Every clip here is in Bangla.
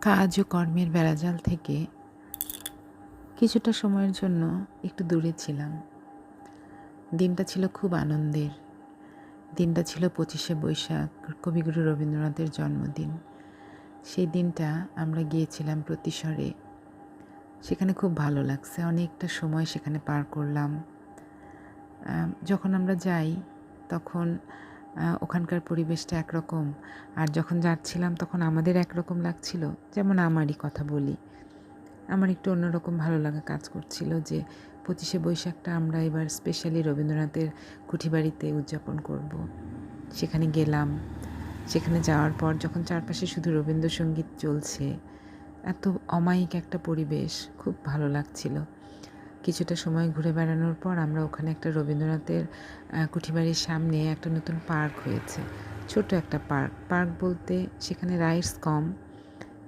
কাজ ও কর্মের বেড়াজাল থেকে কিছুটা সময়ের জন্য একটু দূরে ছিলাম। দিনটা ছিল খুব আনন্দের। দিনটা ছিল 25শে বৈশাখ, কবিগুরু রবীন্দ্রনাথের জন্মদিন। সেই দিনটা আমরা গিয়েছিলাম প্রতিশরে। সেখানে খুব ভালো লাগছে, অনেকটা সময় সেখানে পার করলাম। যখন আমরা যাই তখন ওখানকার পরিবেশটা একরকম, আর যখন যাচ্ছিলাম তখন আমাদের একরকম লাগছিল। যেমন আমারই কথা বলি, আমার একটু অন্যরকম ভালো লাগা কাজ করছিল যে 25শে বৈশাখটা আমরা এবার স্পেশালি রবীন্দ্রনাথের কুঠিবাড়িতে উদযাপন করব। সেখানে গেলাম। সেখানে যাওয়ার পর যখন চারপাশে শুধু রবীন্দ্রসঙ্গীত চলছে, এত অমায়িক একটা পরিবেশ, খুব ভালো লাগছিল। কিছুটা সময় ঘুরে বেড়ানোর পর আমরা ওখানে একটা রবীন্দ্রনাথের কুঠিবাড়ির সামনে একটা নতুন পার্ক হয়েছে, ছোট একটা পার্ক বলতে সেখানে রাইডস কম,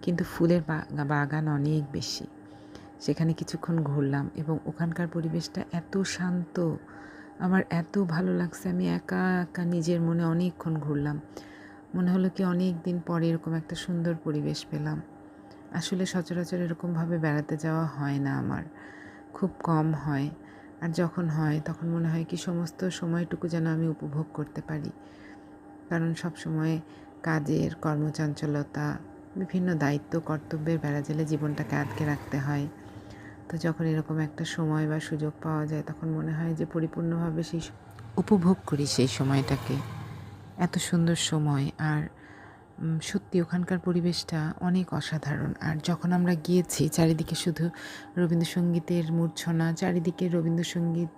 কিন্তু ফুলের বাগান অনেক বেশি। সেখানে কিছুক্ষণ ঘুরলাম এবং ওখানকার পরিবেশটা এত শান্ত, আমার এত ভালো লাগছে। আমি একা একা নিজের মনে অনেকক্ষণ ঘুরলাম। মনে হলো কি অনেক দিন পরে এরকম একটা সুন্দর পরিবেশ পেলাম। আসলে সচরাচর এরকমভাবে বেড়াতে যাওয়া হয় না, আমার খুব কম হয়। আর যখন হয় তখন মনে হয় কি সমস্ত সময়টুকু যেন আমি উপভোগ করতে পারি, কারণ সব সময় কাজের কর্মচঞ্চলতা, বিভিন্ন দায়িত্ব কর্তব্যের বেড়াজালে জীবনটাকে আটকে রাখতে হয়। তো যখন এরকম একটা সময় বা সুযোগ পাওয়া যায় তখন মনে হয় যে পরিপূর্ণভাবে সেই উপভোগ করি সেই সময়টাকে। এত সুন্দর সময়, আর সত্যি ওখানকার পরিবেশটা অনেক অসাধারণ। আর যখন আমরা গিয়েছি চারিদিকে শুধু রবীন্দ্রসঙ্গীতের মূর্ছনা, চারিদিকে রবীন্দ্রসঙ্গীত,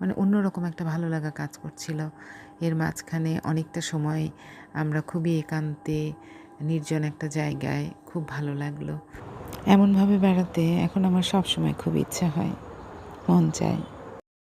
মানে অন্যরকম একটা ভালো লাগা কাজ করছিল। এর মাঝখানে অনেকটা সময় আমরা খুবই একান্তে নির্জন একটা জায়গায়, খুব ভালো লাগলো। এমনভাবে বেড়াতে এখন আমার সব সময় খুব ইচ্ছা হয়, মন চায়।